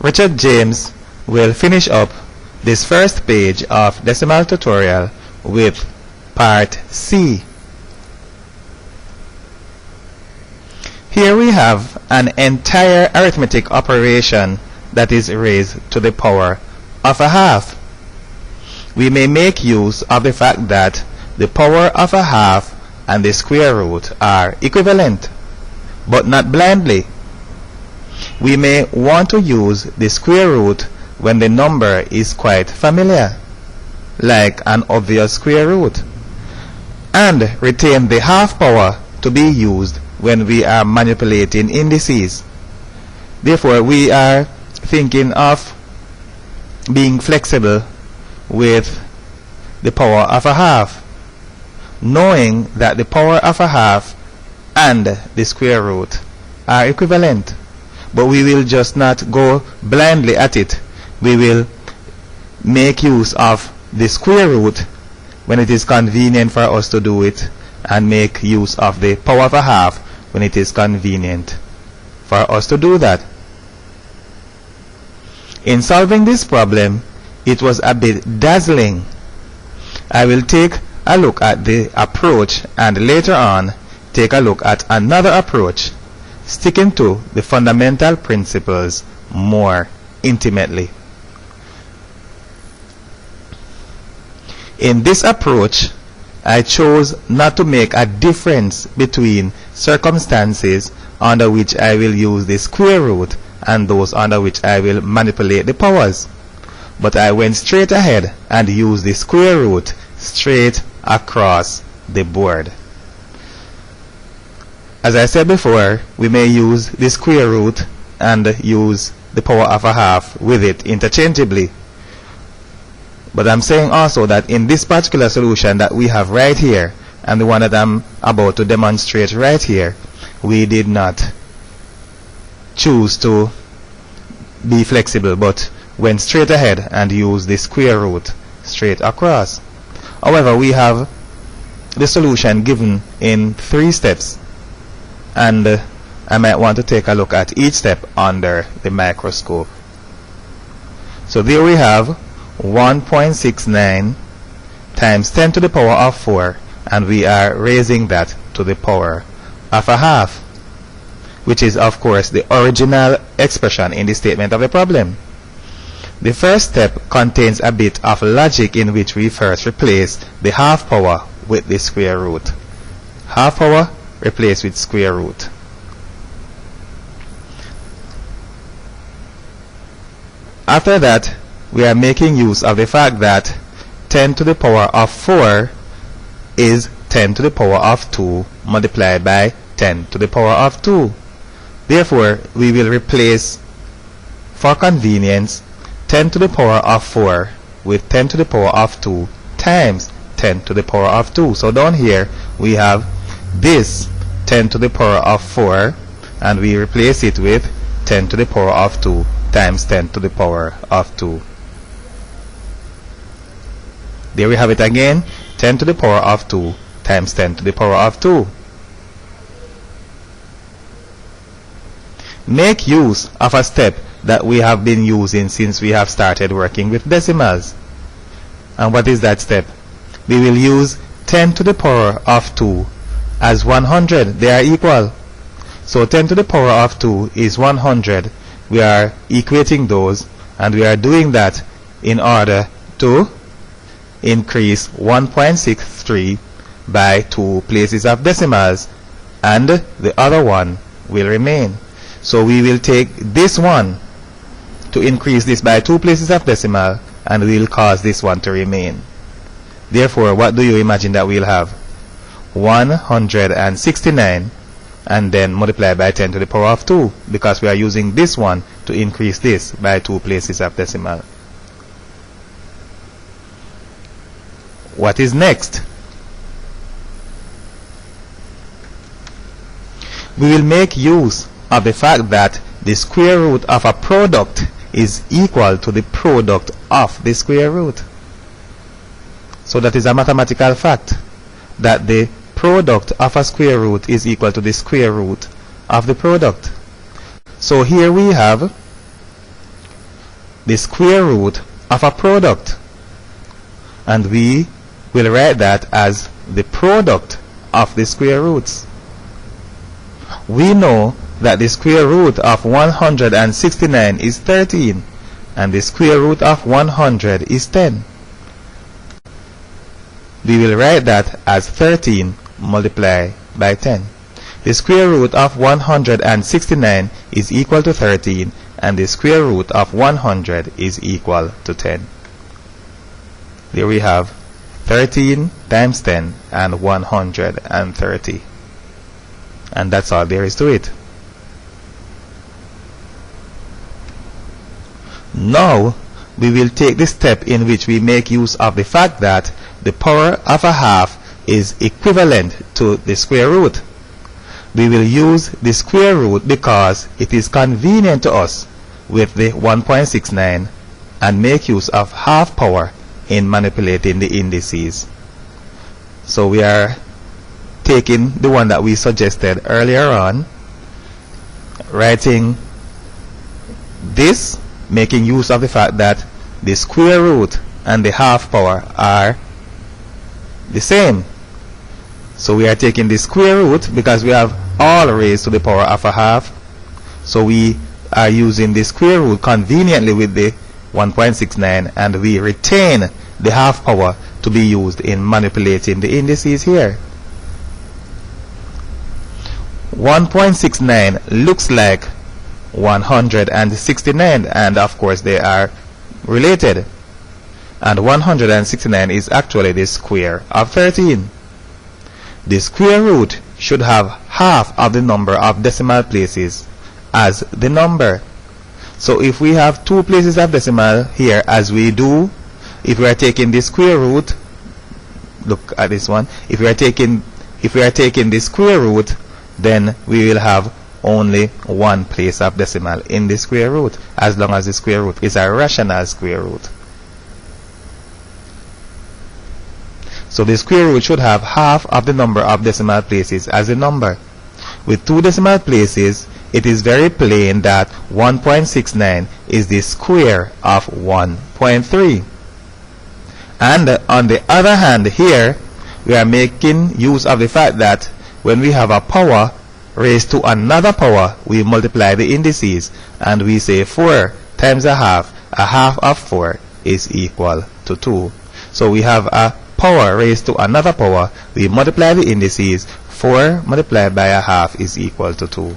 Richard James will finish up this first page of decimal tutorial with part C. Here we have an entire arithmetic operation that is raised to the power of a half. We may make use of the fact that the power of a half and the square root are equivalent, but not blindly. We may want to use the square root when the number is quite familiar, like an obvious square root, and retain the half power to be used when we are manipulating indices. Therefore, we are thinking of being flexible with the power of a half, knowing that the power of a half and the square root are equivalent. But we will just not go blindly at it. We will make use of the square root when it is convenient for us to do it, and make use of the power of a half when it is convenient for us to do that. In solving this problem, it was a bit dazzling. I will take a look at the approach and later on take a look at another approach, sticking to the fundamental principles more intimately. In this approach, I chose not to make a difference between circumstances under which I will use the square root and those under which I will manipulate the powers, but I went straight ahead and used the square root straight across the board. As I said before, we may use the square root and use the power of a half with it interchangeably. But I'm saying also that in this particular solution that we have right here, and the one that I'm about to demonstrate right here, we did not choose to be flexible, but went straight ahead and used the square root straight across. However, we have the solution given in 3 steps, and I might want to take a look at each step under the microscope. So there we have 1.69 times 10 to the power of 4, and we are raising that to the power of a half, which is of course the original expression in the statement of the problem. The first step contains a bit of logic in which we first replace the half power with the square root. Half power replaced with square root. After that, we are making use of the fact that 10 to the power of 4 is 10 to the power of 2 multiplied by 10 to the power of 2. Therefore, we will replace, for convenience, 10 to the power of 4 with 10 to the power of 2 times 10 to the power of 2. So down here we have this 10 to the power of 4, and we replace it with 10 to the power of 2 times 10 to the power of 2. There we have it again, 10 to the power of 2 times 10 to the power of 2. Make use of a step that we have been using since we have started working with decimals. And what is that step? We will use 10 to the power of 2 as 100. They are equal. So 10 to the power of 2 is 100. We are equating those, and we are doing that in order to increase 1.63 by 2 places of decimals, and the other one will remain. So we will take this one to increase this by 2 places of decimal, and we will cause this one to remain. Therefore, what do you imagine that we'll have? 169, and then multiply by 10 to the power of 2, because we are using this one to increase this by 2 places of decimal. What is next? We will make use of the fact that the square root of a product is equal to the product of the square root. So that is a mathematical fact, that the product of a square root is equal to the square root of the product. So here we have the square root of a product, and we will write that as the product of the square roots. We know that the square root of 169 is 13, and the square root of 100 is 10. We will write that as 13 multiplied by 10. The square root of 169 is equal to 13, and the square root of 100 is equal to 10. There we have 13 times 10 and 130. And that's all there is to it. Now we will take the step in which we make use of the fact that the power of a half is equivalent to the square root. We will use the square root because it is convenient to us with the 1.69 and make use of half power in manipulating the indices. So we are taking the one that we suggested earlier on, writing this, making use of the fact that the square root and the half power are the same. So we are taking the square root because we have all raised to the power of a half. So we are using the square root conveniently with the 1.69, and we retain the half power to be used in manipulating the indices here. 1.69 looks like 169, and of course they are related. And 169 is actually the square of 13. The square root should have half of the number of decimal places as the number. So if we have 2 places of decimal here, as we do, if we are taking the square root, look at this one, if we are taking the square root, then we will have only 1 place of decimal in the square root, as long as the square root is a rational square root. So the square root should have half of the number of decimal places as a number. With 2 decimal places, it is very plain that 1.69 is the square of 1.3. And on the other hand, here we are making use of the fact that when we have a power raised to another power, we multiply the indices, and we say 4 times a half of 4 is equal to 2. So we have a power raised to another power, we multiply the indices, 4 multiplied by a half is equal to 2.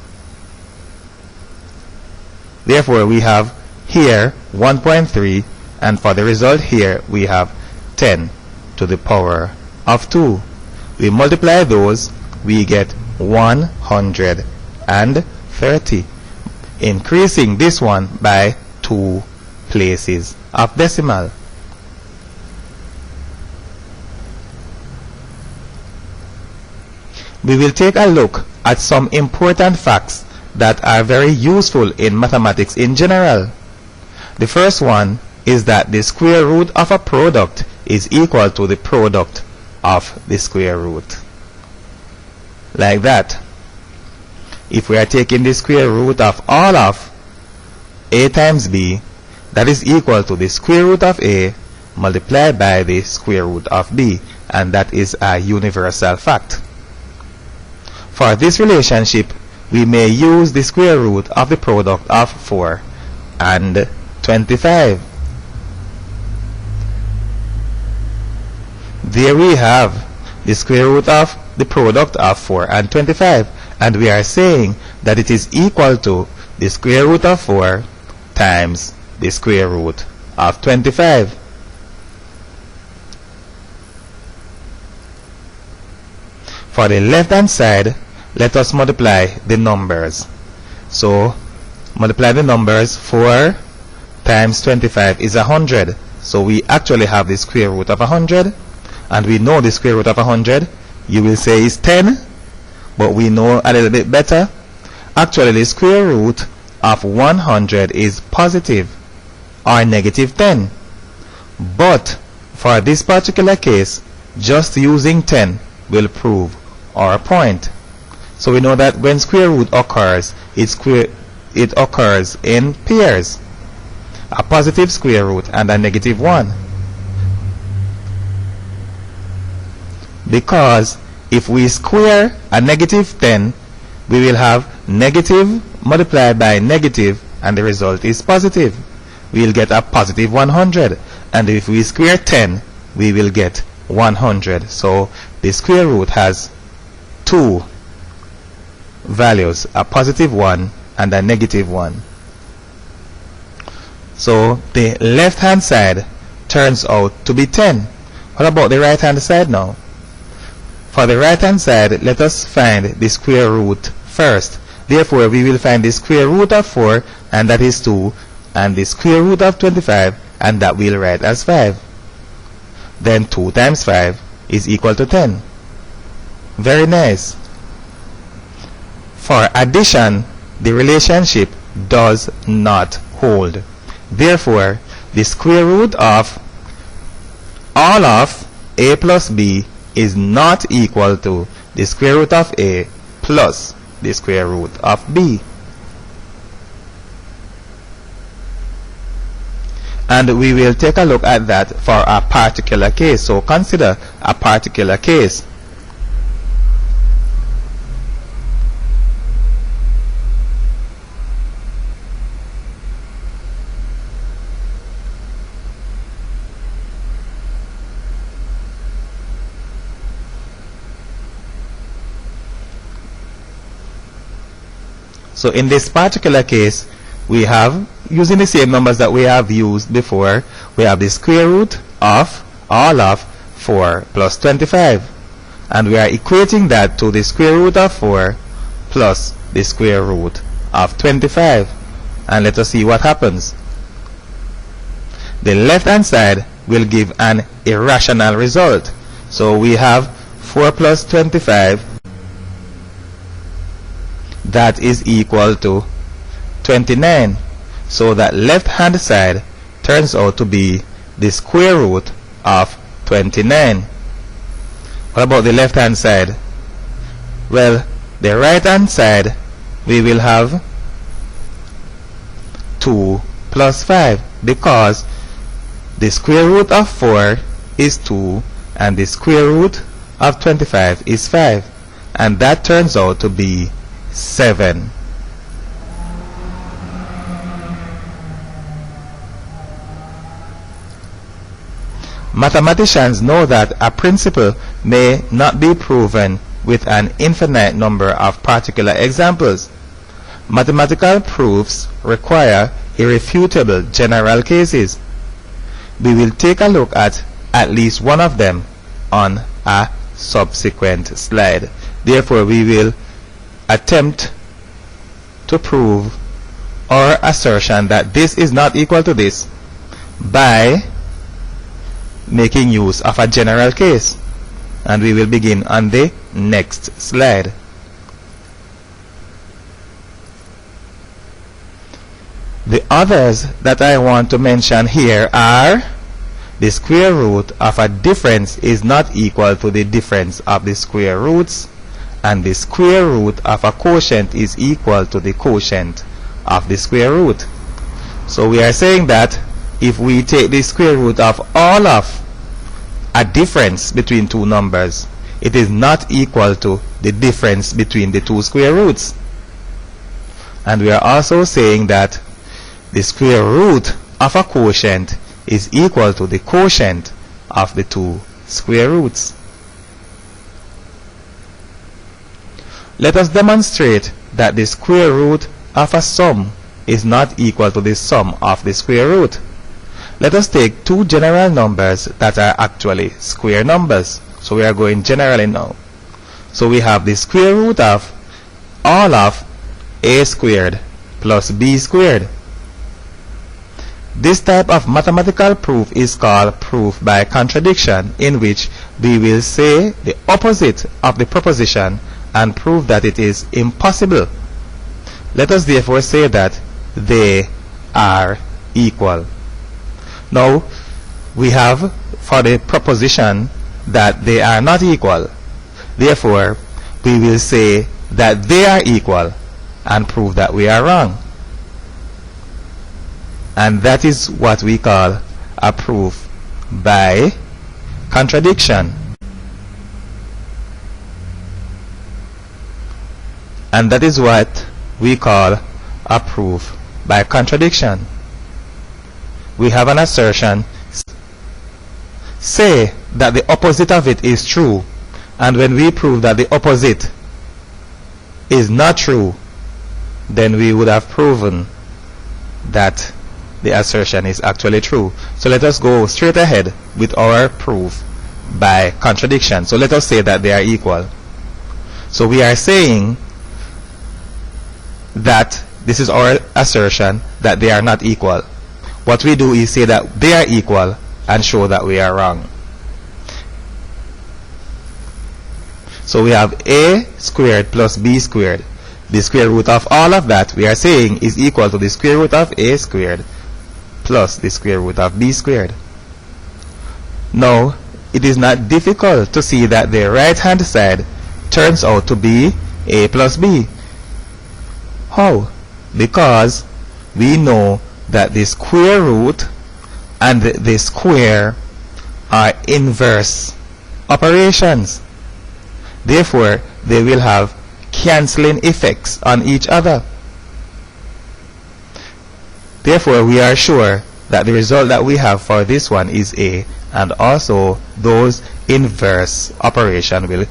Therefore we have here 1.3, and for the result here we have 10 to the power of 2. We multiply those, we get 130, increasing this one by 2 places of decimal. We will take a look at some important facts that are very useful in mathematics in general. The first one is that the square root of a product is equal to the product of the square root. Like that. If we are taking the square root of all of a times b, that is equal to the square root of a multiplied by the square root of b, and that is a universal fact. For this relationship, we may use the square root of the product of 4 and 25. There we have the square root of the product of 4 and 25, and we are saying that it is equal to the square root of 4 times the square root of 25. For the left hand side, let us multiply the numbers. So multiply the numbers. 4 times 25 is 100. So we actually have the square root of 100, and we know the square root of 100, you will say is 10, but we know a little bit better. Actually the square root of 100 is positive or negative 10. But for this particular case, just using 10 will prove our point. So we know that when square root occurs, it occurs in pairs. a positive square root and a negative 1. Because if we square a negative 10, we will have negative multiplied by negative, and the result is positive. We will get a positive 100. And if we square 10, we will get 100. So the square root has two values, a positive 1 and a negative 1. So the left hand side turns out to be 10. What about the right hand side now? For the right hand side, let us find the square root first. Therefore, we will find the square root of 4, and that is 2, and the square root of 25, and that we'll write as 5. Then 2 times 5 is equal to 10. Very nice. For addition, the relationship does not hold. Therefore, the square root of all of a plus b is not equal to the square root of a plus the square root of b. And we will take a look at that for a particular case. So consider a particular case. So in this particular case, we have, using the same numbers that we have used before, we have the square root of all of 4 plus 25. And we are equating that to the square root of 4 plus the square root of 25. And let us see what happens. The left hand side will give an irrational result. So we have 4 plus 25. That is equal to 29. So that left hand side turns out to be the square root of 29. What about the left hand side? Well, the right hand side we will have 2 plus 5, because the square root of 4 is 2 and the square root of 25 is 5, and that turns out to be 7. Mathematicians know that a principle may not be proven with an infinite number of particular examples. Mathematical proofs require irrefutable general cases. We will take a look at least one of them on a subsequent slide. Therefore, we will attempt to prove our assertion that this is not equal to this by making use of a general case, and we will begin on the next slide. The others that I want to mention here are the square root of a difference is not equal to the difference of the square roots, and the square root of a quotient is equal to the quotient of the square root. So we are saying that if we take the square root of all of a difference between two numbers, it is not equal to the difference between the two square roots. And we are also saying that the square root of a quotient is equal to the quotient of the two square roots. Let us demonstrate that the square root of a sum is not equal to the sum of the square root. Let us take two general numbers that are actually square numbers. So we are going generally now. So we have the square root of all of a squared plus b squared. This type of mathematical proof is called proof by contradiction, in which we will say the opposite of the proposition and prove that it is impossible. Let us therefore say that they are equal. Now, we have for the proposition that they are not equal. Therefore, we will say that they are equal and prove that we are wrong. And that is what we call a proof by contradiction. And that is what we call a proof by contradiction. We have an assertion, say that the opposite of it is true, and when we prove that the opposite is not true, then we would have proven that the assertion is actually true. So let us go straight ahead with our proof by contradiction. So let us say that they are equal. So we are saying that this is our assertion that they are not equal. What we do is say that they are equal and show that we are wrong. So we have a squared plus b squared. The square root of all of that we are saying is equal to the square root of a squared plus the square root of b squared. Now, it is not difficult to see that the right hand side turns out to be a plus b. How? Because we know that the square root and the square are inverse operations. Therefore, they will have cancelling effects on each other. Therefore, we are sure that the result that we have for this one is A, and also those inverse operations will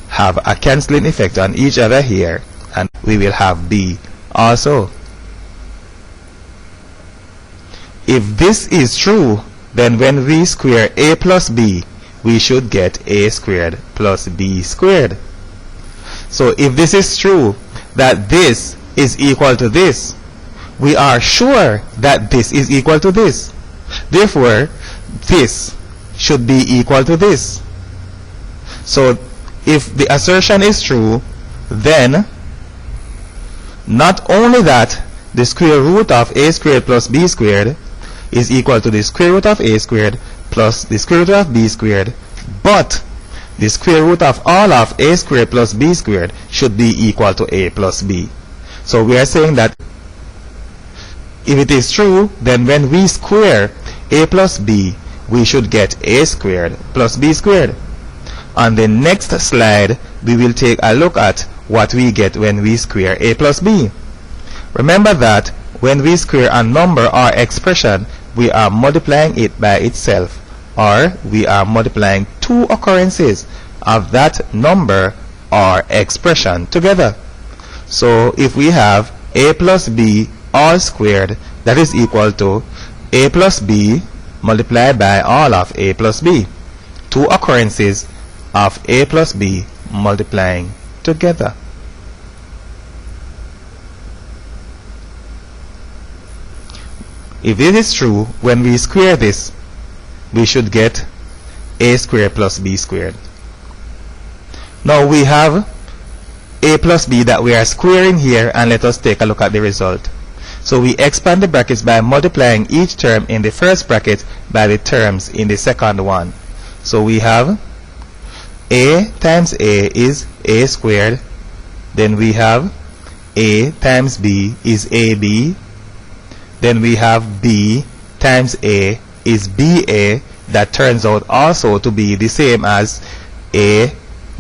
have a cancelling effect on each other here, and we will have B also. If this is true, then when we square A plus B, we should get A squared plus B squared. So if this is true, that this is equal to this, we are sure that this is equal to this. Therefore, this should be equal to this. So if the assertion is true, then not only that the square root of a squared plus b squared is equal to the square root of a squared plus the square root of b squared, but the square root of all of a squared plus b squared should be equal to a plus b. So we are saying that if it is true, then when we square a plus b, we should get a squared plus b squared. On the next slide, we will take a look at what we get when we square a plus b. Remember that when we square a number or expression, we are multiplying it by itself, or we are multiplying two occurrences of that number or expression together. So if we have a plus b all squared, that is equal to a plus b multiplied by all of a plus b. Two occurrences of a plus b multiplying together. If this is true, when we square this, we should get a squared plus b squared. Now we have a plus b that we are squaring here, and let us take a look at the result. So we expand the brackets by multiplying each term in the first bracket by the terms in the second one. So we have a times a is a squared. Then we have a times b is ab. Then we have b times a is ba. That turns out also to be the same as a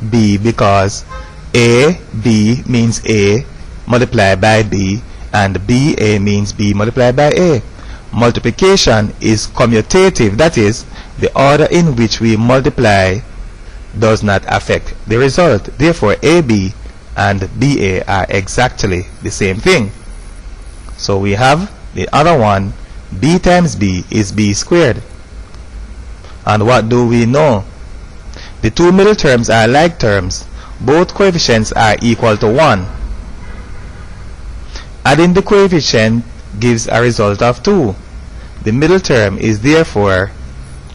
b, because a b means a multiplied by b, and ba means b multiplied by a. Multiplication is commutative, that is, the order in which we multiply does not affect the result. Therefore, ab and ba are exactly the same thing. So we have the other one, b times b is b squared. And what do we know? The two middle terms are like terms. Both coefficients are equal to 1. Adding the coefficient gives a result of 2. The middle term is therefore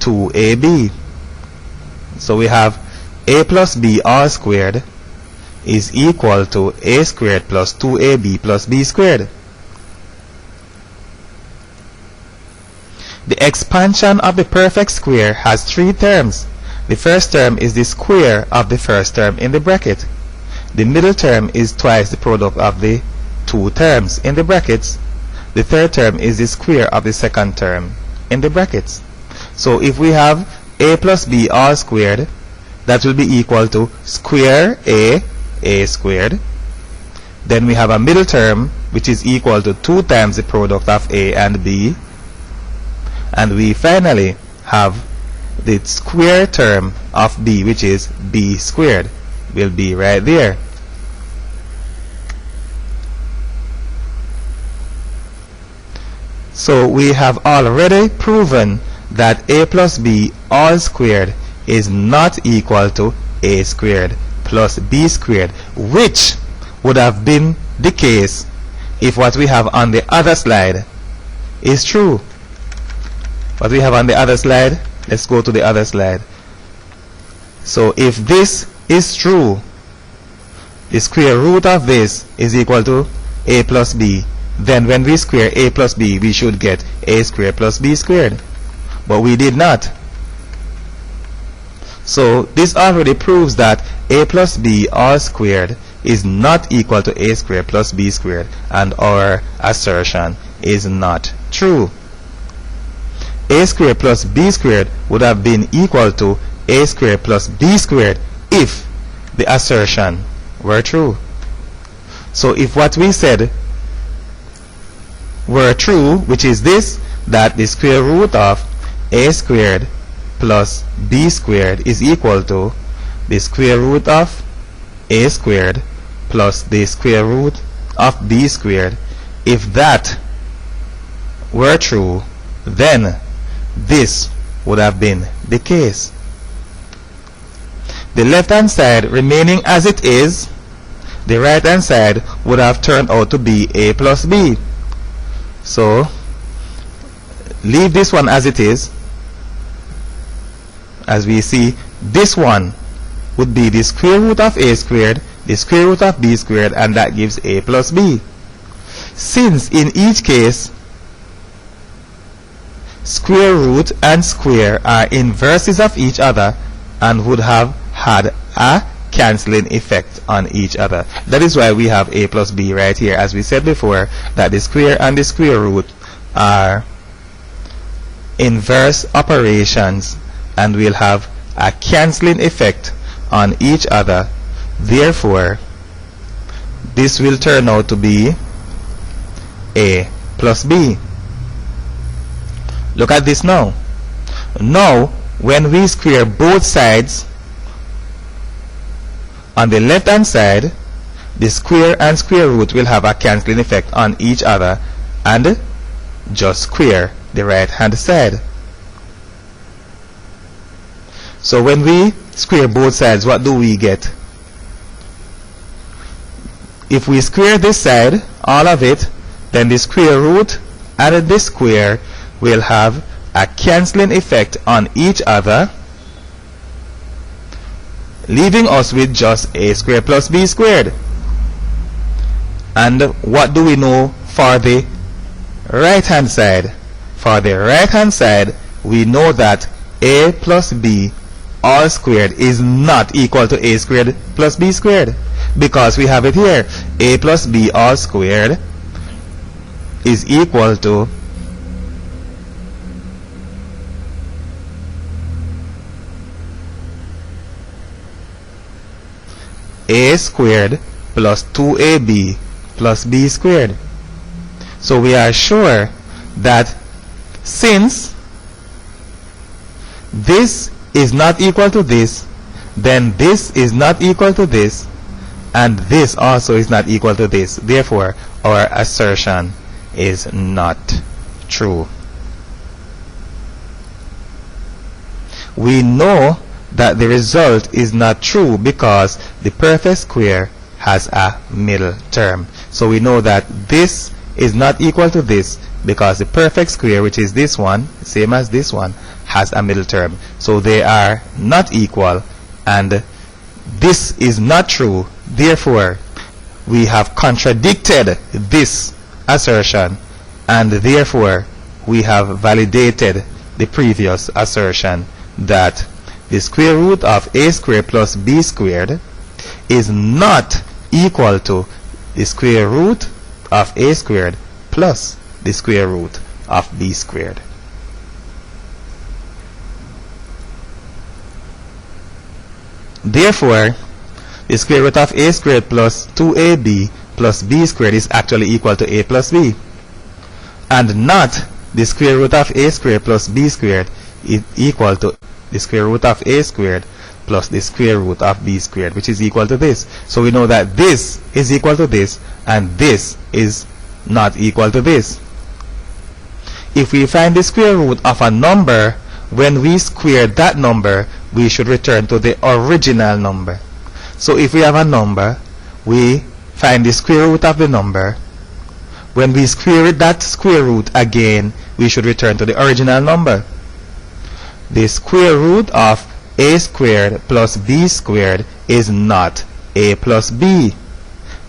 2ab. So we have a plus b all squared is equal to a squared plus 2ab plus b squared. The expansion of the perfect square has three terms. The first term is the square of the first term in the bracket. The middle term is twice the product of the two terms in the brackets. the third term is the square of the second term in the brackets. So if we have a plus b all squared, that will be equal to square a squared. Then we have a middle term which is equal to 2 times the product of a and b. And we finally have the square term of b, which is b squared, will be right there. So we have already proven that a plus b all squared is not equal to a squared plus b squared, which would have been the case if what we have on the other slide is true. What we have on the other slide, let's go to the other slide. So if this is true, the square root of this is equal to a plus b, then when we square a plus b, we should get a squared plus b squared. But we did not. So this already proves that a plus b all squared is not equal to a squared plus b squared, and our assertion is not true. A squared plus b squared would have been equal to a squared plus b squared if the assertion were true. So if what we said were true, which is this, that the square root of a squared plus b squared is equal to the square root of a squared plus the square root of b squared, if that were true, then this would have been the case. The left hand side remaining as it is, the right hand side would have turned out to be a plus b. So leave this one as it is. As we see, this one would be the square root of a squared, the square root of b squared, and that gives a plus b. Since in each case square root and square are inverses of each other and would have had a cancelling effect on each other. That is why we have a plus b right here, as we said before, that the square and the square root are inverse operations and will have a cancelling effect on each other. Therefore, this will turn out to be a plus b. Look at this now. Now, when we square both sides, on the left hand side, the square and square root will have a cancelling effect on each other and just square the right hand side. So when we square both sides, what do we get? If we square this side, all of it, then the square root and the square will have a cancelling effect on each other, leaving us with just a squared plus b squared. And what do we know for the right hand side? For the right hand side, we know that a plus b all squared is not equal to a squared plus b squared, because we have it here. A plus b all squared is equal to a squared plus 2ab plus b squared. So we are sure that since this is not equal to this, then this is not equal to this, and this also is not equal to this. Therefore, our assertion is not true. We know that the result is not true because the perfect square has a middle term. So we know that this is not equal to this because the perfect square, which is this one, same as this one, has a middle term. So they are not equal, and this is not true. Therefore, we have contradicted this assertion, and therefore we have validated the previous assertion that the square root of a squared plus b squared is not equal to the square root of a squared plus the square root of b squared. Therefore, the square root of a squared plus 2ab plus b squared is actually equal to a plus b, and not the square root of a squared plus b squared is equal to the square root of a squared plus the square root of b squared, which is equal to this. So we know that this is equal to this and this is not equal to this. If we find the square root of a number, when we square that number, we should return to the original number. So if we have a number, we find the square root of the number. When we square that square root again, we should return to the original number. The square root of a squared plus b squared is not a plus b,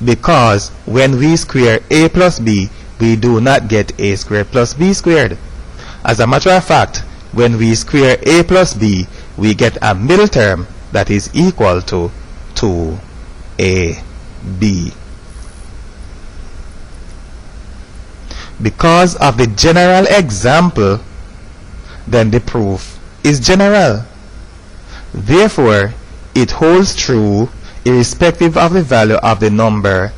because when we square a plus b, we do not get a squared plus b squared. As a matter of fact, when we square a plus b, we get a middle term that is equal to 2ab. Because of the general example, then the proof is general. Therefore, it holds true irrespective of the value of the number.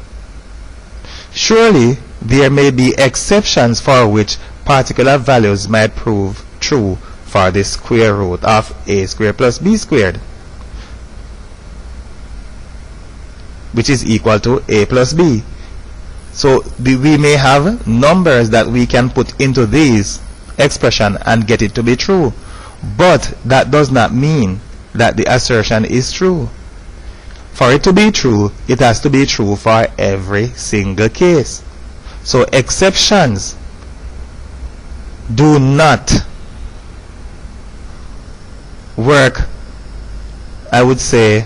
Surely, there may be exceptions for which particular values might prove true for the square root of a squared plus b squared, which is equal to a plus b. So we may have numbers that we can put into this expression and get it to be true, but that does not mean that the assertion is true. For it to be true, it has to be true for every single case. So exceptions do not work, I would say,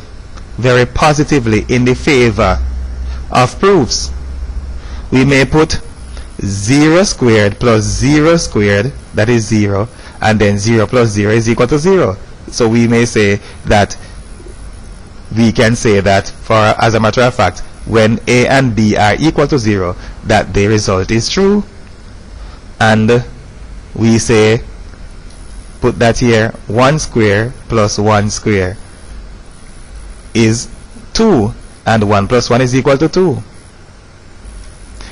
very positively in the favor of proofs. We may put 0 squared plus 0 squared, that is 0, and then 0 plus 0 is equal to 0. So we may say that, we can say that, for as a matter of fact, when a and b are equal to 0, that the result is true. And we say, put that here, 1 square plus 1 square is 2, and 1 plus 1 is equal to 2.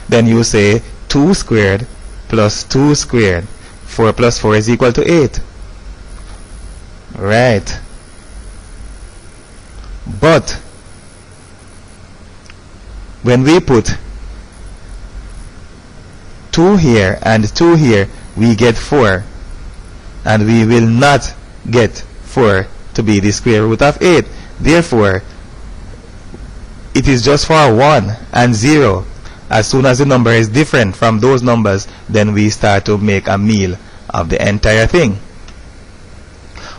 Then you say 2 squared plus 2 squared, 4 plus 4 is equal to 8. Right. But when we put 2 here and 2 here, we get 4, and we will not get 4 to be the square root of 8. Therefore, it is just for 1 and 0. As soon as the number is different from those numbers, then we start to make a meal of the entire thing.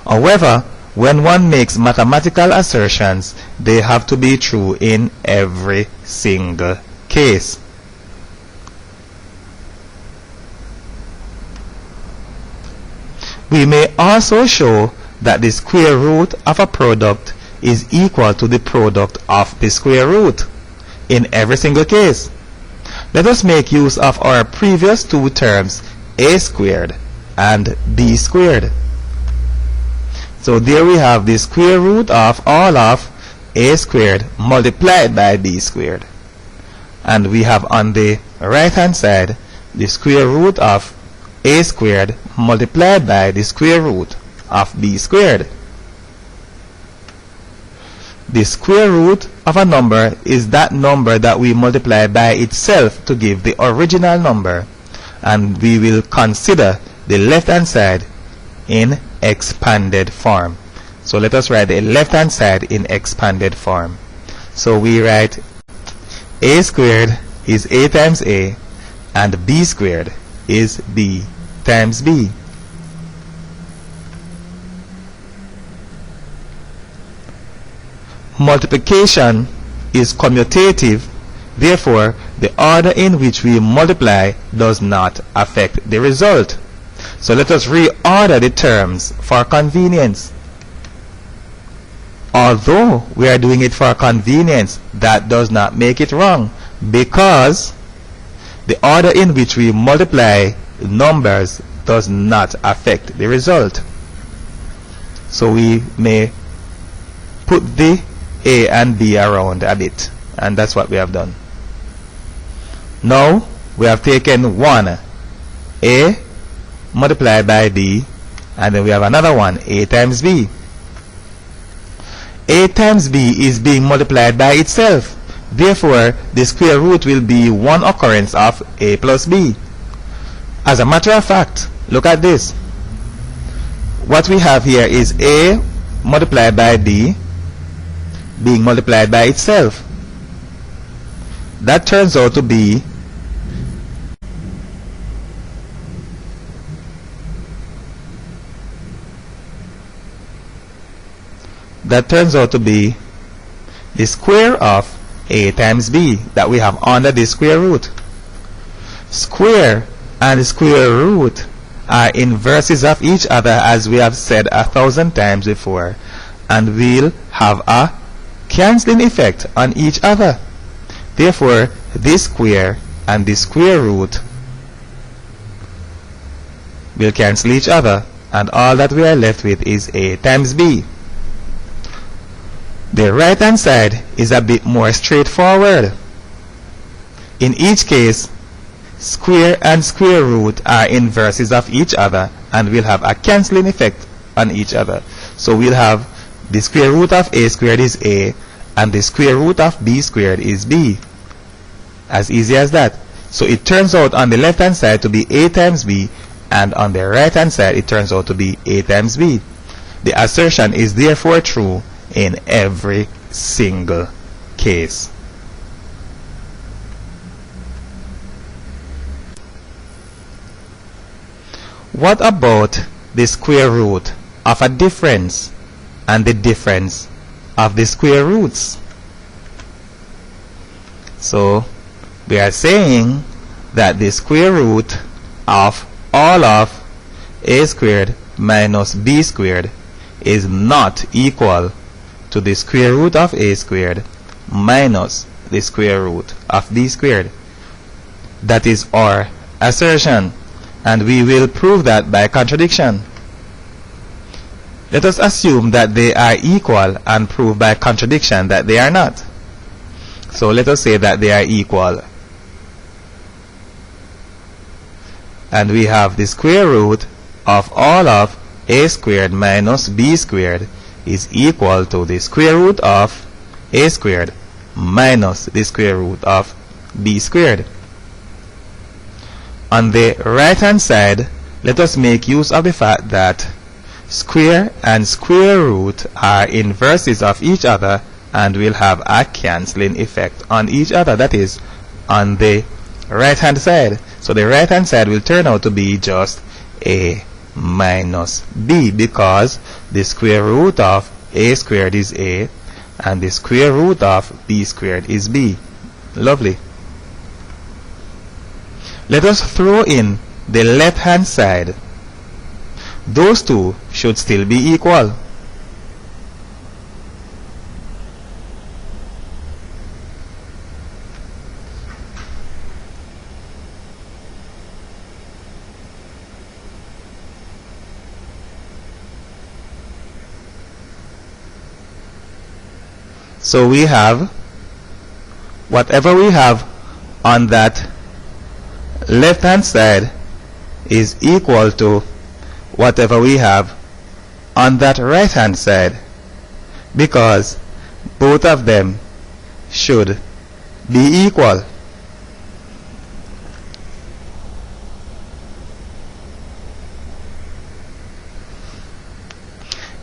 However, when one makes mathematical assertions, they have to be true in every single case. We may also show that the square root of a product is equal to the product of the square root in every single case. Let us make use of our previous two terms, a squared and b squared. So there we have the square root of all of a squared multiplied by b squared. And we have on the right hand side the square root of a squared multiplied by the square root of b squared. The square root of a number is that number that we multiply by itself to give the original number, and we will consider the left hand side in expanded form. So let us write the left hand side in expanded form. So we write a squared is a times a, and b squared is b times b. Multiplication is commutative, therefore the order in which we multiply does not affect the result. So let us reorder the terms for convenience. Although we are doing it for convenience, that does not make it wrong, because the order in which we multiply numbers does not affect the result. So we may put the A and B around a bit, and that's what we have done. Now we have taken one, A multiplied by B, and then we have another one, A times B. A times B is being multiplied by itself. Therefore, the square root will be one occurrence of A plus B. As a matter of fact, look at this. What we have here is A multiplied by B being multiplied by itself. That turns out to be the square of A times B that we have under the square root. Square and square root are inverses of each other, as we have said 1,000 times before, and will have a cancelling effect on each other. Therefore, this square and the square root will cancel each other, and all that we are left with is A times B. The right hand side is a bit more straightforward. In each case, square and square root are inverses of each other and will have a cancelling effect on each other. So we'll have the square root of A squared is A, and the square root of B squared is B. As easy as that. So it turns out on the left hand side to be A times B, and on the right hand side it turns out to be A times B. The assertion is therefore true in every single case. What about the square root of a difference and the difference of the square roots? So we are saying that the square root of all of A squared minus B squared is not equal to the square root of A squared minus the square root of B squared. That is our assertion, and we will prove that by contradiction. Let us assume that they are equal and prove by contradiction that they are not. So let us say that they are equal. And we have the square root of all of A squared minus B squared is equal to the square root of A squared minus the square root of B squared. On the right hand side, let us make use of the fact that square and square root are inverses of each other and will have a cancelling effect on each other. That is on the right hand side. So the right hand side will turn out to be just A minus B, because the square root of A squared is A and the square root of B squared is B. Lovely. Let us throw in the left hand side. Those two should still be equal. So we have whatever we have on that left hand side is equal to whatever we have on that right hand side, because both of them should be equal.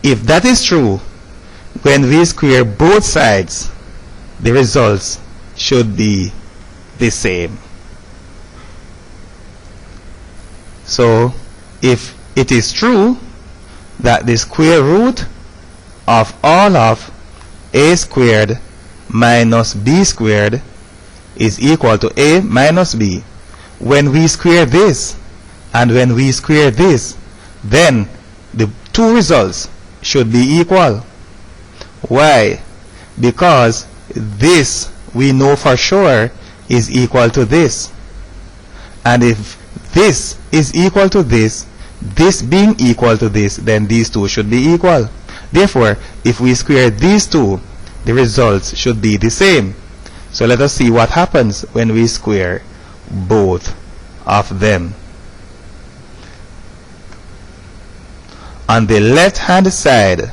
If that is true, when we square both sides, the results should be the same. So if it is true that the square root of all of A squared minus B squared is equal to A minus B, when we square this and when we square this, then the two results should be equal. Why? Because this we know for sure is equal to this. And if this is equal to this being equal to this, then these two should be equal. Therefore, if we square these two, the results should be the same. So let us see what happens when we square both of them. On the left hand side,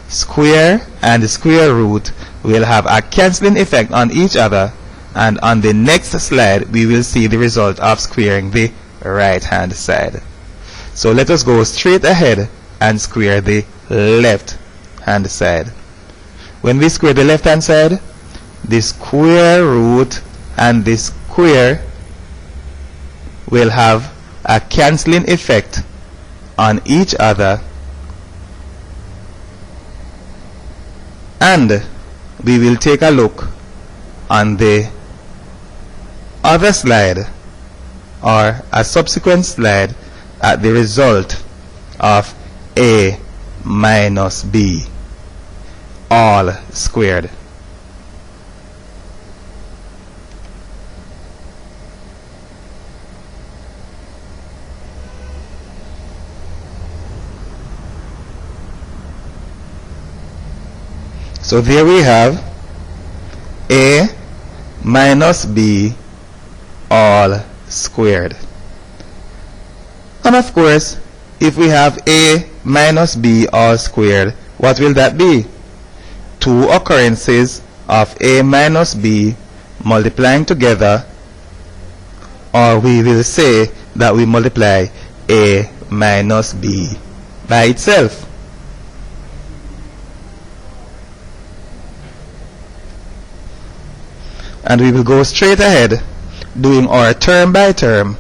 square and square root will have a cancelling effect on each other, and on the next slide we will see the result of squaring the right hand side. So let us go straight ahead and square the left hand side. When we square the left hand side, the square root and the square will have a cancelling effect on each other, and we will take a look on the other slide or a subsequent slide at the result of a minus b all squared. So there we have a minus b all squared. And of course, if we have a minus b all squared, what will that be? Two occurrences of a minus b multiplying together, or we will say that we multiply a minus b by itself. And we will go straight ahead doing our term by term,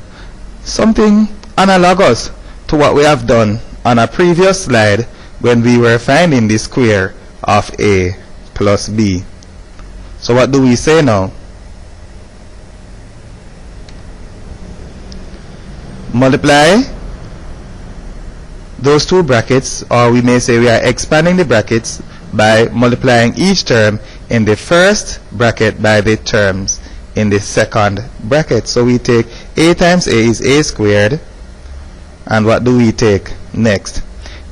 something analogous to what we have done on a previous slide when we were finding the square of a plus b. So what do we say now? Multiply those two brackets, or we may say we are expanding the brackets by multiplying each term in the first bracket by the terms in the second bracket. So we take a times a is a squared, and what do we take next?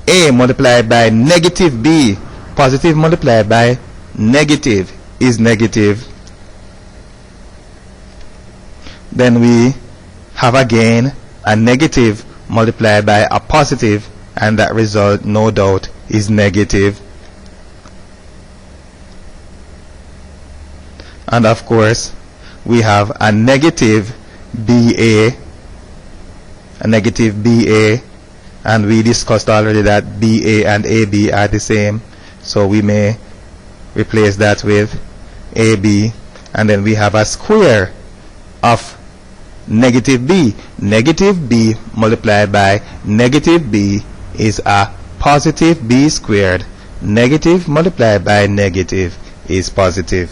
A multiplied by negative b, positive multiplied by negative is negative. Then we have again a negative multiplied by a positive, and that result no doubt is negative. And of course we have a negative BA, and we discussed already that BA and AB are the same, so we may replace that with AB. And then we have a square of negative b. Negative b multiplied by negative b is a positive b squared. Negative multiplied by negative is positive.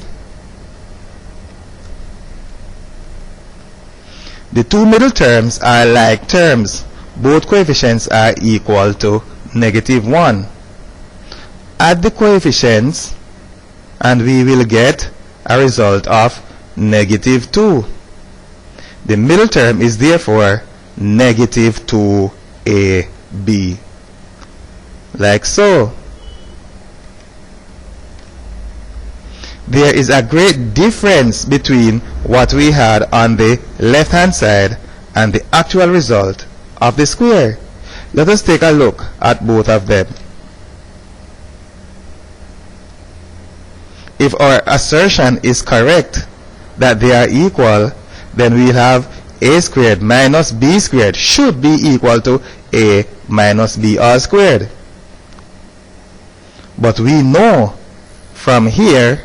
The two middle terms are like terms. Both coefficients are equal to -1. Add the coefficients and we will get a result of -2. The middle term is therefore -2ab, like so. There is a great difference between what we had on the left hand side and the actual result of the square. Let us take a look at both of them. If our assertion is correct that they are equal, then we'll have a squared minus b squared should be equal to a minus b all squared. But we know from here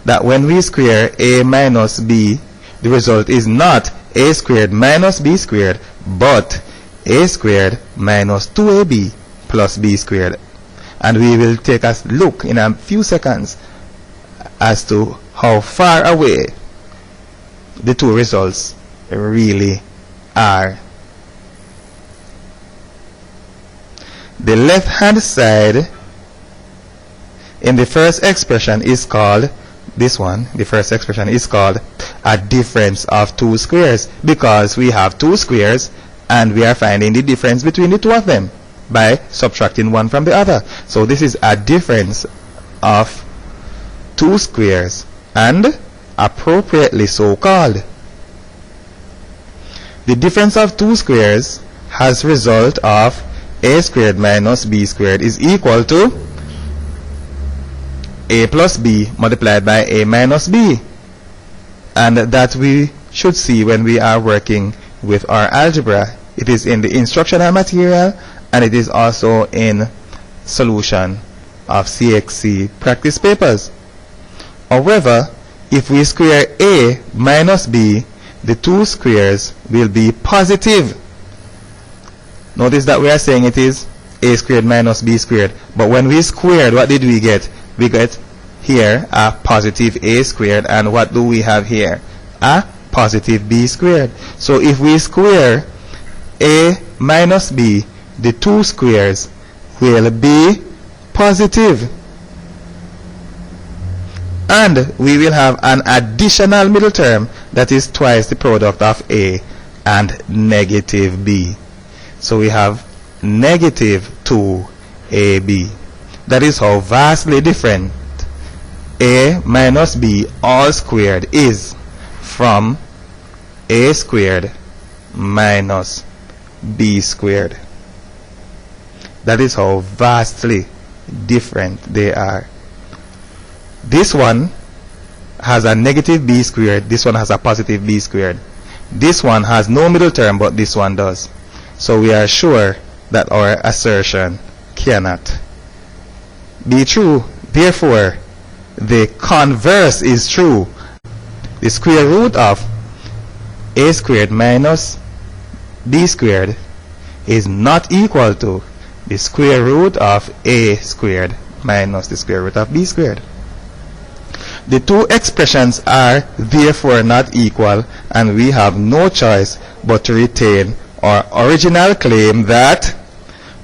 that when we square a minus b, the result is not a squared minus b squared, but a squared minus 2ab plus b squared. And we will take a look in a few seconds as to how far away the two results really are. The left hand side in the first expression is called this one, the first expression, is called a difference of two squares, because we have two squares and we are finding the difference between the two of them by subtracting one from the other. So this is a difference of two squares, and appropriately so called. The difference of two squares has result of a squared minus b squared is equal to a plus b multiplied by a minus b, and that we should see when we are working with our algebra. It is in the instructional material, and it is also in solution of CXC practice papers. However, if we square a minus b, the two squares will be positive. Notice that we are saying it is a squared minus b squared, but when we squared, what did we get? We get here a positive a squared, and what do we have here? A positive b squared. So if we square a minus b, the two squares will be positive, and we will have an additional middle term that is twice the product of a and negative b. So we have negative 2ab. That is how vastly different a minus b all squared is from a squared minus b squared. That is how vastly different they are. This one has a negative b squared, this one has a positive b squared. This one has no middle term, but this one does. So we are sure that our assertion cannot be true. Therefore, the converse is true. The square root of a squared minus b squared is not equal to the square root of a squared minus the square root of b squared. The two expressions are therefore not equal, and we have no choice but to retain our original claim that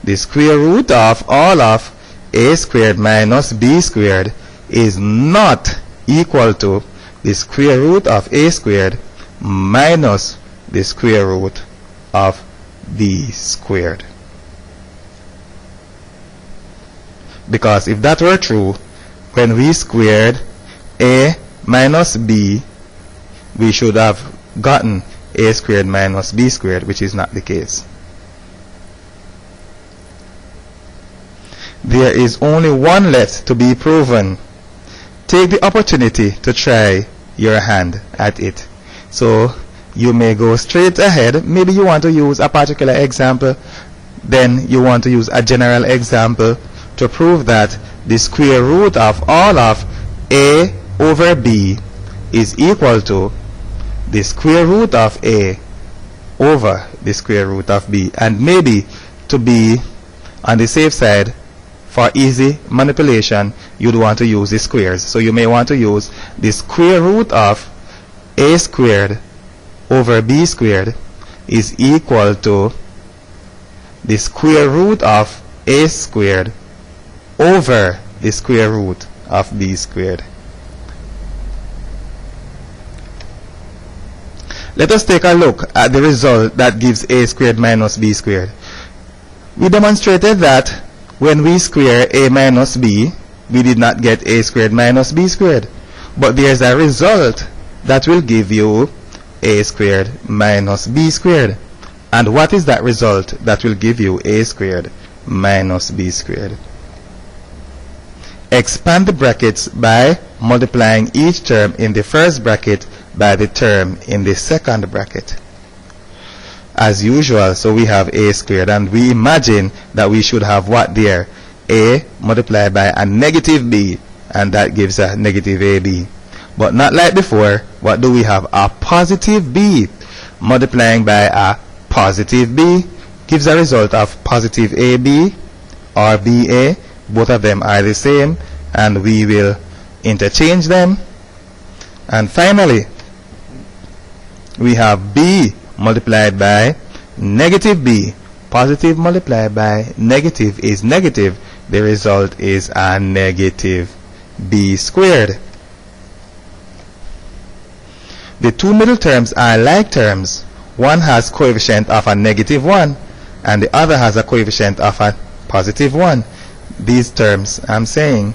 the square root of all of a squared minus b squared is not equal to the square root of a squared minus the square root of b squared. Because if that were true, when we squared a minus b, we should have gotten a squared minus b squared, which is not the case. There is only one left to be proven. Take the opportunity to try your hand at it. So you may go straight ahead. Maybe you want to use a particular example, then you want to use a general example to prove that the square root of all of a over b is equal to the square root of a over the square root of b. And maybe, to be on the safe side, for easy manipulation, you'd want to use the squares. So you may want to use the square root of a squared over b squared is equal to the square root of a squared over the square root of b squared. Let us take a look at the result that gives a squared minus b squared. We demonstrated that when we square a minus b, we did not get a squared minus b squared. But there's a result that will give you a squared minus b squared. And what is that result that will give you a squared minus b squared? Expand the brackets by multiplying each term in the first bracket by the term in the second bracket. As usual, so we have a squared, and we imagine that we should have what there? A multiplied by a negative b, and that gives a negative ab. But not like before, what do we have? A positive b multiplying by a positive b gives a result of positive ab or ba. Both of them are the same, and we will interchange them. And finally, we have b multiplied by negative b. Positive multiplied by negative is negative. The result is a negative b squared. The two middle terms are like terms. One has coefficient of a -1 and the other has a coefficient of a +1. These terms, I'm saying,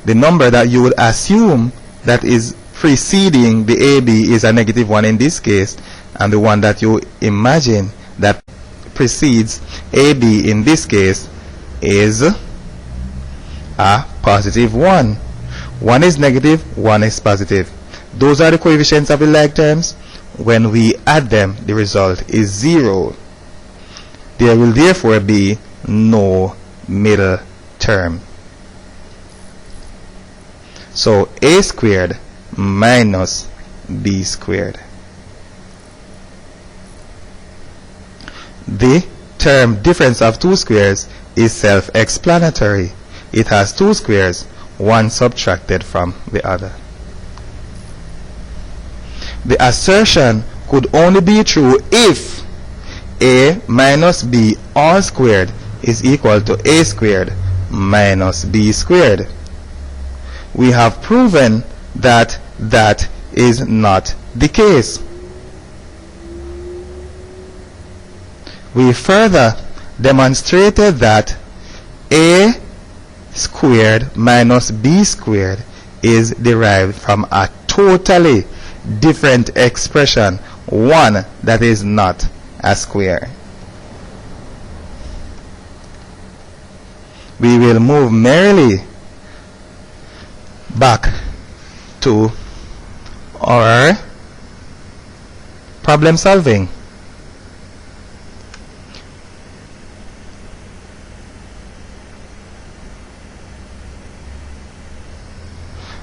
the number that you would assume that is preceding the AB is a -1 in this case, and the one that you imagine that precedes AB in this case is a +1. One is negative, one is positive. Those are the coefficients of the like terms. When we add them, the result is 0. There will therefore be no middle term. So a squared minus b squared. The term difference of two squares is self-explanatory. It has two squares, one subtracted from the other. The assertion could only be true if a minus b all squared is equal to a squared minus b squared. We have proven that that is not the case. We further demonstrated that a squared minus b squared is derived from a totally different expression, one that is not a square. We will move merrily back to our problem solving.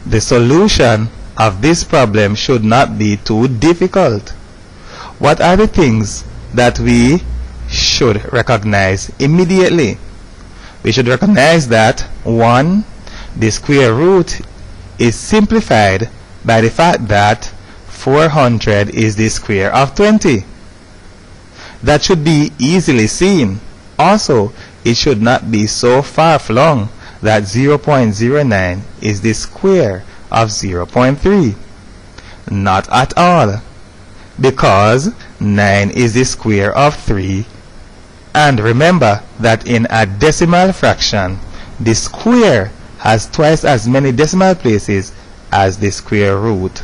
The solution of this problem should not be too difficult. What are the things that we should recognize immediately? We should recognize that 1. The square root is simplified by the fact that 400 is the square of 20. That should be easily seen. Also, it should not be so far-flung that 0.09 is the square of 0.3. Not at all, because 9 is the square of 3. And remember that in a decimal fraction, the square has twice as many decimal places as the square root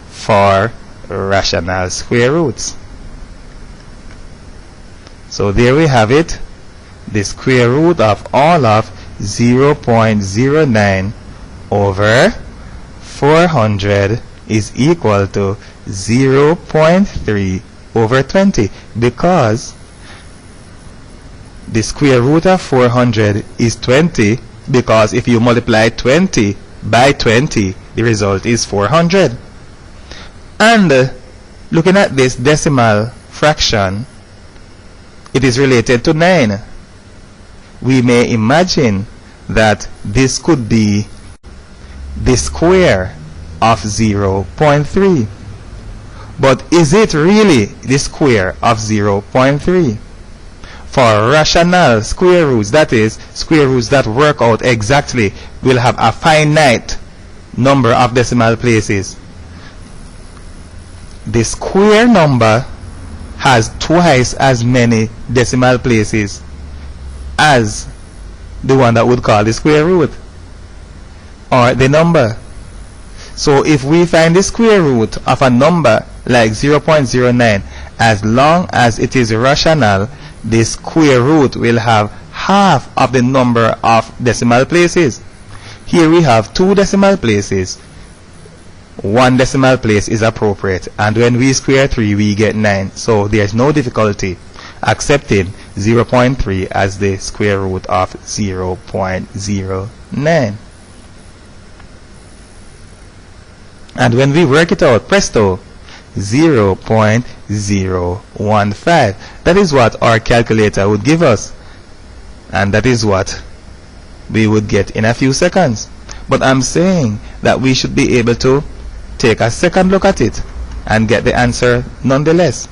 for rational square roots. So there we have it. The square root of all of 0.09 over 400 is equal to 0.3 over 20, because the square root of 400 is 20, because if you multiply 20 by 20, the result is 400. And looking at this decimal fraction, it is related to 9. We may imagine that this could be the square of 0.3. But is it really the square of 0.3? For rational square roots, that is, square roots that work out exactly, will have a finite number of decimal places. The square number has twice as many decimal places as the one that would call the square root, or the number. So if we find the square root of a number like 0.09, as long as it is rational, the square root will have half of the number of decimal places. Here we have 2 decimal places. 1 decimal place is appropriate, and when we square 3 we get 9. So there's no difficulty accepting 0.3 as the square root of 0.09. And when we work it out, presto, 0.015. That is what our calculator would give us, and that is what we would get in a few seconds. But I'm saying that we should be able to take a second look at it and get the answer nonetheless.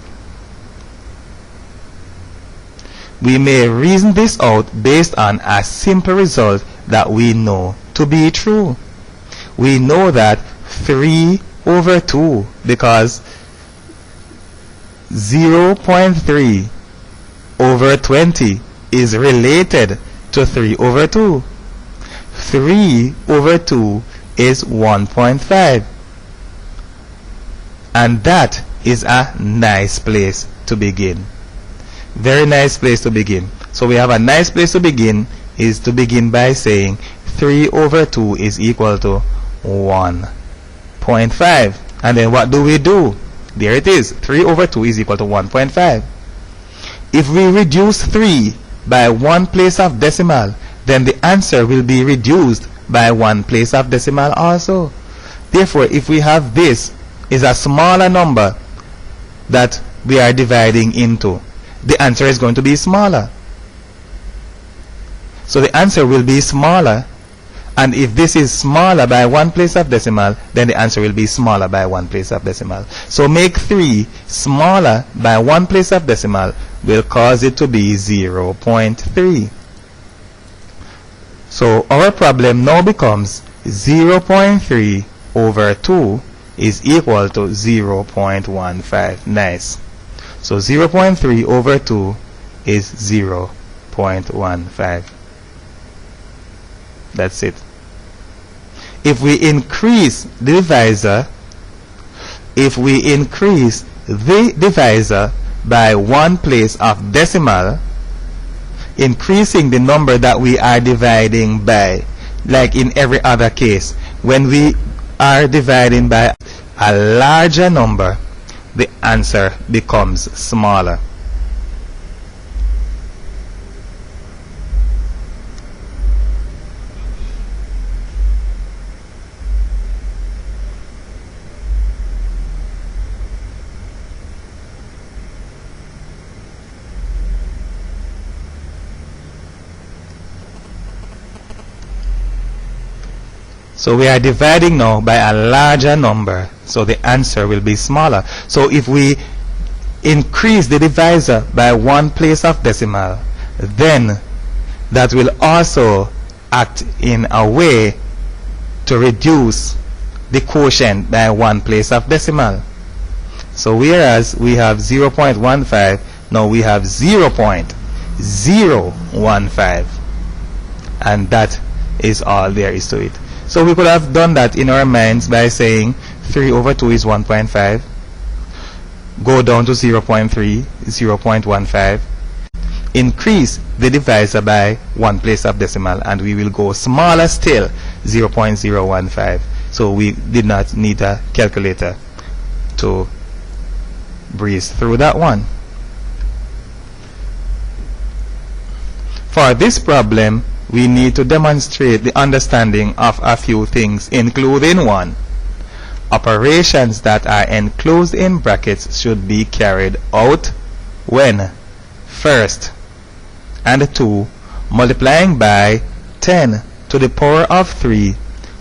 We may reason this out based on a simple result that we know to be true. We know that 3 over 2 because 0.3 over 20 is related to 3 over 2. 3 over 2 is 1.5. And that is a nice place to begin. Very nice place to begin. So we have a nice place to begin is to begin by saying 3 over 2 is equal to 1.5. And then what do we do? There it is. 3 over 2 is equal to 1.5. If we reduce 3 by 1 place of decimal, then the answer will be reduced by 1 place of decimal also. Therefore, if we have this is a smaller number that we are dividing into, the answer is going to be smaller. So the answer will be smaller, and if this is smaller by 1 place of decimal, then the answer will be smaller by 1 place of decimal. So make 3 smaller by 1 place of decimal will cause it to be 0.3. So our problem now becomes 0.3 over 2 is equal to 0.15. Nice. So 0.3 over 2 is 0.15. That's it. If we increase the divisor, by 1 place of decimal, increasing the number that we are dividing by, like in every other case, when we are dividing by a larger number, the answer becomes smaller. So we are dividing now by a larger number, so the answer will be smaller. So if we increase the divisor by 1 place of decimal, then that will also act in a way to reduce the quotient by 1 place of decimal. So whereas we have 0.15, now we have 0.015, and that is all there is to it. So we could have done that in our minds by saying 3 over 2 is 1.5. Go down to 0.3, 0.15. Increase the divisor by 1 place of decimal, and we will go smaller still, 0.015. So we did not need a calculator to breeze through that one. For this problem, we need to demonstrate the understanding of a few things, including 1. Operations that are enclosed in brackets should be carried out when, first, and 2, multiplying by 10 to the power of 3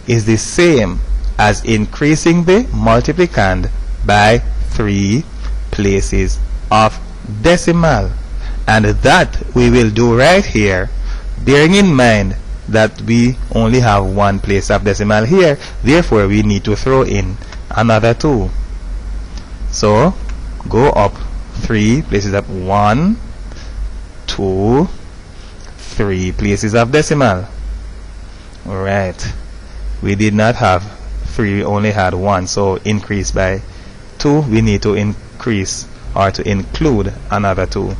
is the same as increasing the multiplicand by 3 places of decimal. And that we will do right here, bearing in mind that we only have 1 place of decimal here, therefore we need to throw in another 2. So go up 3 places of 1, 2, 3 places of decimal. Alright, we did not have 3, we only had 1, so increase by 2, we need to increase or to include another 2.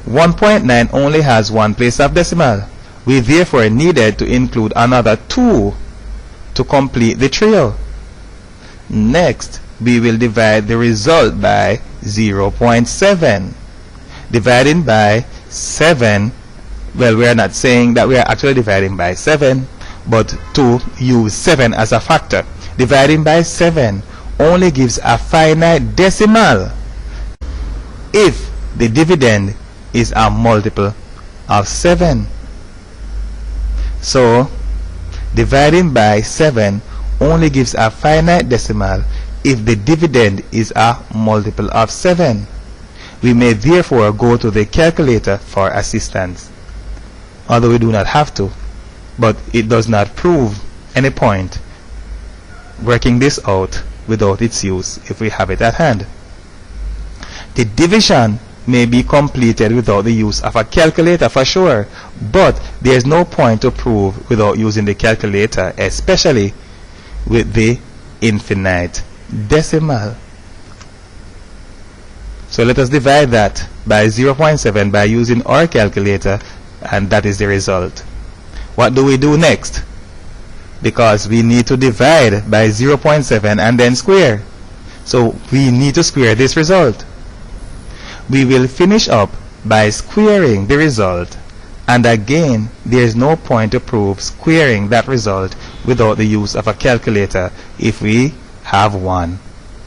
1.9 only has 1 place of decimal. We therefore needed to include another 2 to complete the trio. Next, we will divide the result by 0.7. Dividing by 7, well, we are not saying that we are actually dividing by 7, but to use 7 as a factor. Dividing by 7 only gives a finite decimal if the dividend is a multiple of 7. So dividing by 7 only gives a finite decimal if the dividend is a multiple of 7. We may therefore go to the calculator for assistance, although we do not have to, but it does not prove any point working this out without its use if we have it at hand. The division may be completed without the use of a calculator for sure, but there is no point to prove without using the calculator, especially with the infinite decimal. So let us divide that by 0.7 by using our calculator, and that is the result. What do we do next? Because we need to divide by 0.7 and then square. So we need to square this result. We will finish up by squaring the result, and again there is no point to prove squaring that result without the use of a calculator if we have one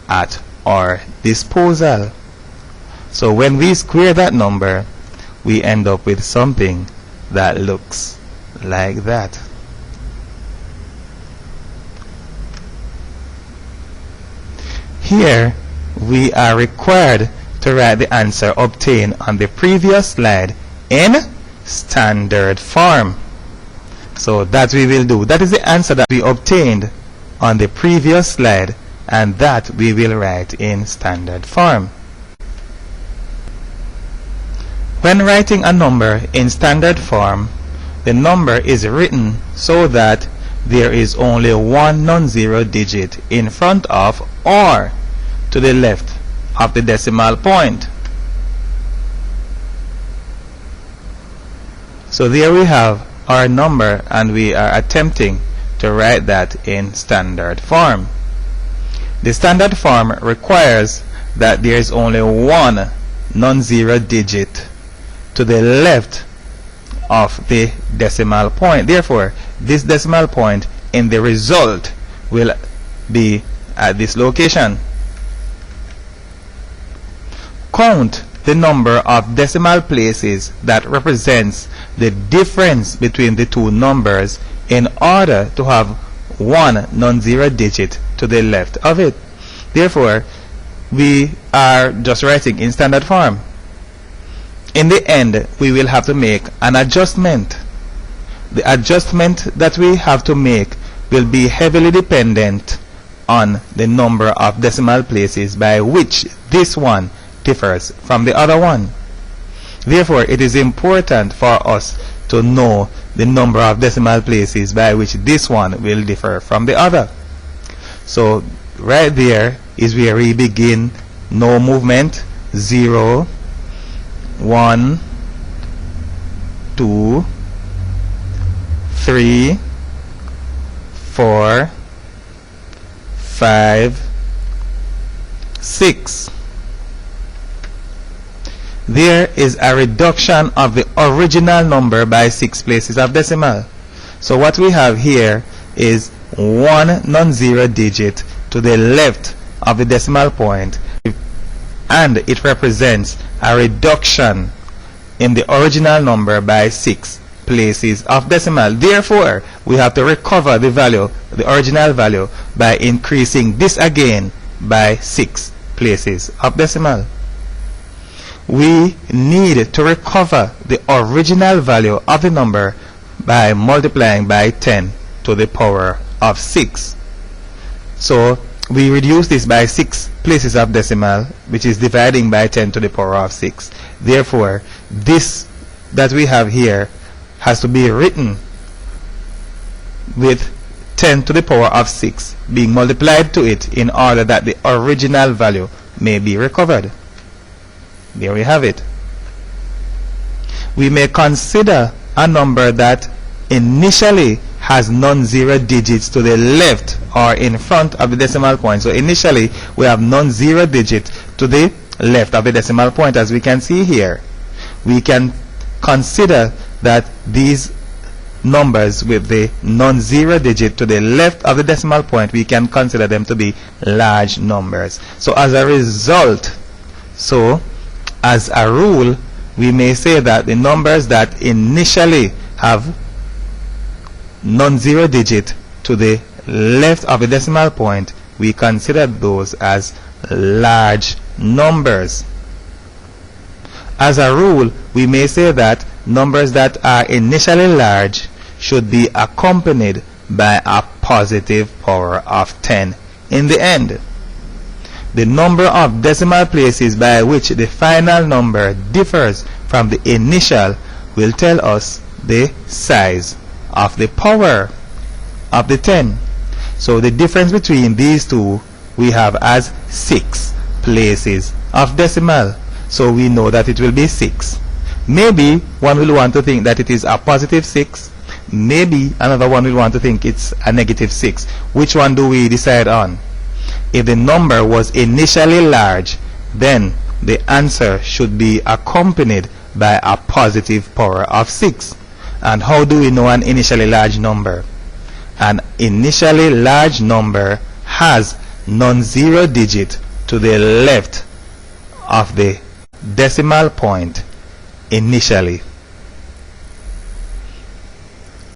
at our disposal. So when we square that number, we end up with something that looks like that. Here we are required to write the answer obtained on the previous slide in standard form. So that we will do. That is the answer that we obtained on the previous slide, and that we will write in standard form. When writing a number in standard form, the number is written so that there is only one non-zero digit in front of or to the left of the decimal point. So there we have our number, and we are attempting to write that in standard form. The standard form requires that there is only one non-zero digit to the left of the decimal point. Therefore, this decimal point in the result will be at this location. Count the number of decimal places that represents the difference between the two numbers in order to have one non-zero digit to the left of it. Therefore, we are just writing in standard form. In the end, we will have to make an adjustment. The adjustment that we have to make will be heavily dependent on the number of decimal places by which this one differs from the other one. Therefore, it is important for us to know the number of decimal places by which this one will differ from the other. So right there is where we begin. No movement. 0, 1, 2, 3, 4, 5, 6. There is a reduction of the original number by 6 places of decimal. So what we have here is one non-zero digit to the left of the decimal point, and it represents a reduction in the original number by 6 places of decimal. Therefore, we have to recover the value, the original value, by increasing this again by 6 places of decimal. We need to recover the original value of the number by multiplying by 10 to the power of 6. So we reduce this by 6 places of decimal, which is dividing by 10 to the power of 6. Therefore, this that we have here has to be written with 10 to the power of 6 being multiplied to it in order that the original value may be recovered. There we have it. We may consider a number that initially has non-zero digits to the left or in front of the decimal point. So initially we have non-zero digit to the left of the decimal point, as we can see here. We can consider that these numbers with the non-zero digit to the left of the decimal point, we can consider them to be large numbers. So as a result, as a rule, we may say that the numbers that initially have non-zero digit to the left of the decimal point, we consider those as large numbers. As a rule, we may say that numbers that are initially large should be accompanied by a positive power of 10 in the end. The number of decimal places by which the final number differs from the initial will tell us the size of the power of the 10. So the difference between these two we have as 6 places of decimal. So we know that it will be 6. Maybe one will want to think that it is a positive 6. Maybe another one will want to think it's a negative 6. Which one do we decide on? If the number was initially large, then the answer should be accompanied by a positive power of 6. And how do we know an initially large number? An initially large number has non-zero digit to the left of the decimal point initially.